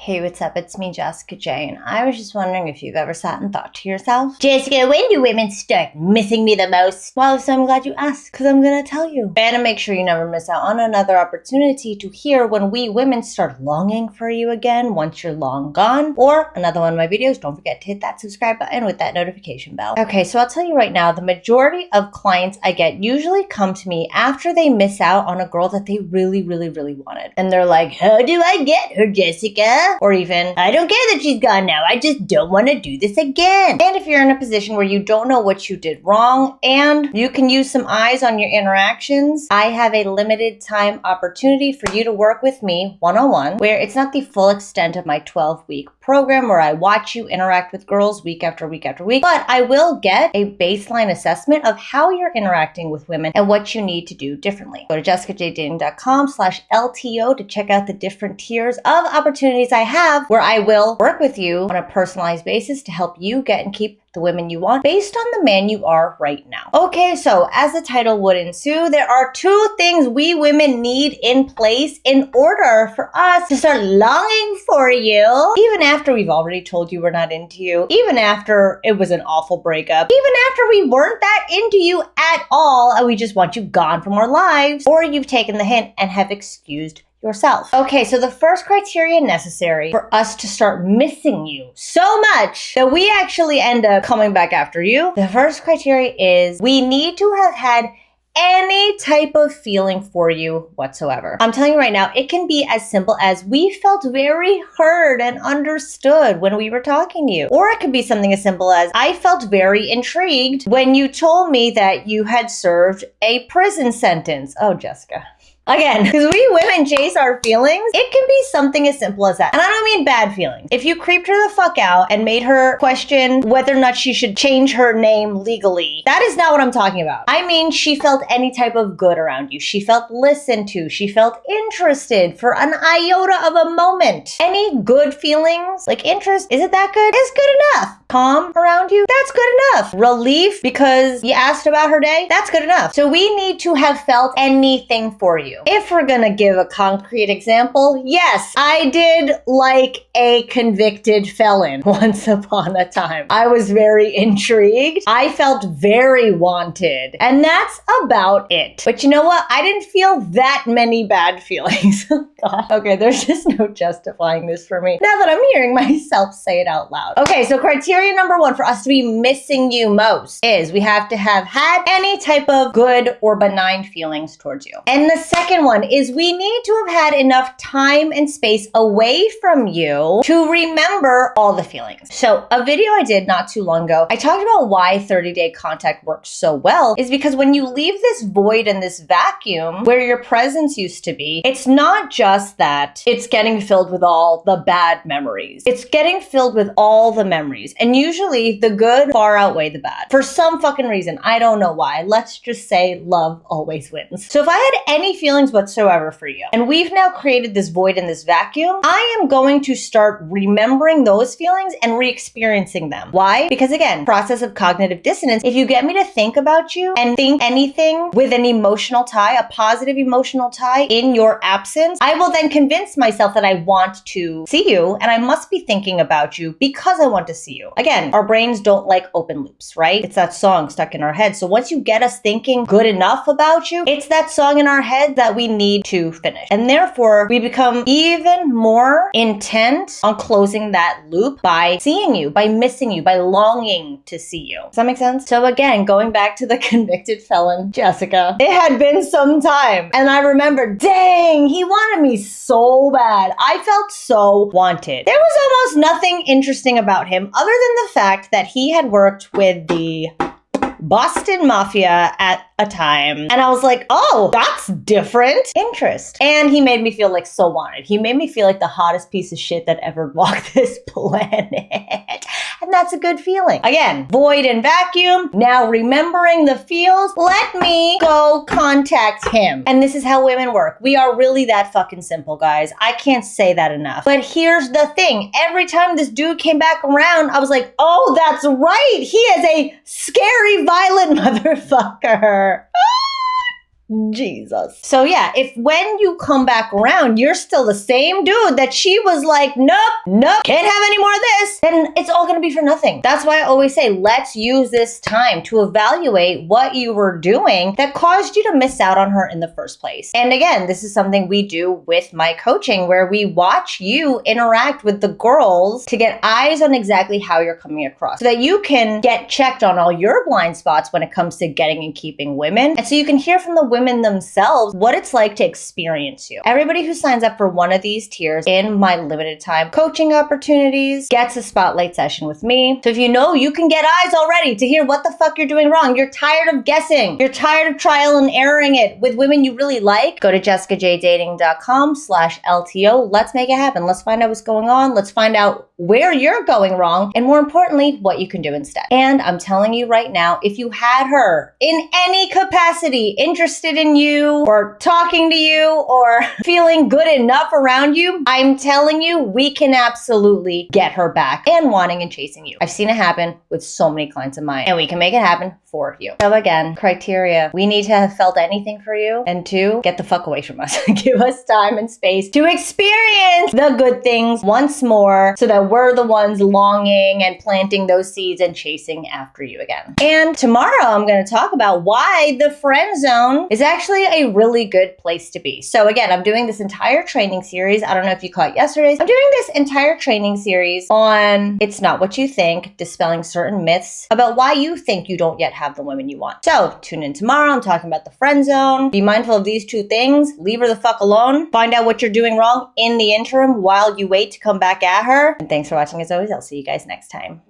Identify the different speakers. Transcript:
Speaker 1: Hey, what's up? It's me, Jessica J, and I was just wondering if you've ever sat and thought to yourself, Jessica, when do women start missing me the most? Well, so I'm glad you asked, because I'm going to tell you. And to make sure you never miss out on another opportunity to hear when we women start longing for you again once you're long gone, or another one of my videos, don't forget to hit that subscribe button with that notification bell. Okay, so I'll tell you right now, the majority of clients I get usually come to me after they miss out on a girl that they really wanted. And they're like, how do I get her, Jessica? Or even, I don't care that she's gone now, I just don't want to do this again. And if you're in a position where you don't know what you did wrong and you can use some eyes on your interactions, I have a limited time opportunity for you to work with me one-on-one, where it's not the full extent of my 12-week program where I watch you interact with girls week after week after week, but I will get a baseline assessment of how you're interacting with women and what you need to do differently. Go to jessicajdating.com/LTO to check out the different tiers of opportunities I have where I will work with you on a personalized basis to help you get and keep the women you want based on the man you are right now. Okay, so as the title would ensue, there are two things we women need in place in order for us to start longing for you, even after we've already told you we're not into you, even after it was an awful breakup, even after we weren't that into you at all and we just want you gone from our lives, or you've taken the hint and have excused yourself. Okay, so the first criteria necessary for us to start missing you so much that we actually end up coming back after you, the first criteria is we need to have had any type of feeling for you whatsoever. I'm telling you right now, it can be as simple as we felt very heard and understood when we were talking to you. Or it could be something as simple as I felt very intrigued when you told me that you had served a prison sentence. Oh, Jessica. Again, because we women chase our feelings, it can be something as simple as that. And I don't mean bad feelings. If you creeped her the fuck out and made her question whether or not she should change her name legally, that is not what I'm talking about. I mean, she felt any type of good around you. She felt listened to. She felt interested for an iota of a moment. Any good feelings, like interest, is it that good? It's good enough. Calm around you, that's good enough. Relief because you asked about her day, that's good enough. So we need to have felt anything for you. If we're gonna give a concrete example, yes, I did like a convicted felon once upon a time. I was very intrigued. I felt very wanted. And that's about it. But you know what? I didn't feel that many bad feelings. God. Okay, there's just no justifying this for me now that I'm hearing myself say it out loud. Okay, so criteria number one for us to be missing you most is we have to have had any type of good or benign feelings towards you. And the second one is we need to have had enough time and space away from you to remember all the feelings. So a video I did not too long ago, I talked about why 30-day contact works so well is because when you leave this void and this vacuum where your presence used to be, it's not just that it's getting filled with all the bad memories. It's getting filled with all the memories. And usually the good far outweigh the bad. For some fucking reason, I don't know why. Let's just say love always wins. So if I had any feelings whatsoever for you, and we've now created this void in this vacuum, I am going to start remembering those feelings and re-experiencing them. Why? Because again, process of cognitive dissonance, if you get me to think about you and think anything with an emotional tie, a positive emotional tie in your absence, I will then convince myself that I want to see you and I must be thinking about you because I want to see you. Again, our brains don't like open loops, right? It's that song stuck in our head. So once you get us thinking good enough about you, it's that song in our head that we need to finish. And therefore, we become even more intent on closing that loop by seeing you, by missing you, by longing to see you. Does that make sense? So again, going back to the convicted felon, Jessica, it had been some time. And I remember, dang, he wanted me so bad. I felt so wanted. There was almost nothing interesting about him other than the fact that he had worked with the Boston Mafia at a time. And I was like, oh, that's different. Interest. And he made me feel like so wanted. He made me feel like the hottest piece of shit that ever walked this planet. And that's a good feeling. Again, void and vacuum. Now remembering the feels. Let me go contact him. And this is how women work. We are really that fucking simple, guys. I can't say that enough. But here's the thing. Every time this dude came back around, I was like, oh, that's right. He is a scary, violent motherfucker. Jesus. So yeah, if when you come back around, you're still the same dude that she was like, nope, can't have any more of this, then it's all gonna be for nothing. That's why I always say, let's use this time to evaluate what you were doing that caused you to miss out on her in the first place. And again, this is something we do with my coaching, where we watch you interact with the girls to get eyes on exactly how you're coming across, so that you can get checked on all your blind spots when it comes to getting and keeping women. And so you can hear from the women themselves what it's like to experience you. Everybody who signs up for one of these tiers in my limited time coaching opportunities gets a spotlight session with me. So if you know you can get eyes already to hear what the fuck you're doing wrong, you're tired of guessing, you're tired of trial and erroring it with women you really like, go to jessicajdating.com/LTO. Let's make it happen. Let's find out what's going on. Let's find out where you're going wrong, and more importantly, what you can do instead. And I'm telling you right now, if you had her in any capacity interested in you or talking to you or feeling good enough around you, I'm telling you, we can absolutely get her back and wanting and chasing you. I've seen it happen with so many clients of mine, and we can make it happen for you. So again, criteria: we need to have felt anything for you, and 2, get the fuck away from us. Give us time and space to experience the good things once more, so that we're the ones longing and planting those seeds and chasing after you again. And tomorrow I'm going to talk about why the friend zone is actually a really good place to be. So again, I'm doing this entire training series. I don't know if you caught yesterday's. I'm doing this entire training series on It's Not What You Think, dispelling certain myths about why you think you don't yet have the women you want. So tune in tomorrow. I'm talking about the friend zone. Be mindful of these 2 things. Leave her the fuck alone. Find out what you're doing wrong in the interim while you wait to come back at her. And thanks for watching as always. I'll see you guys next time.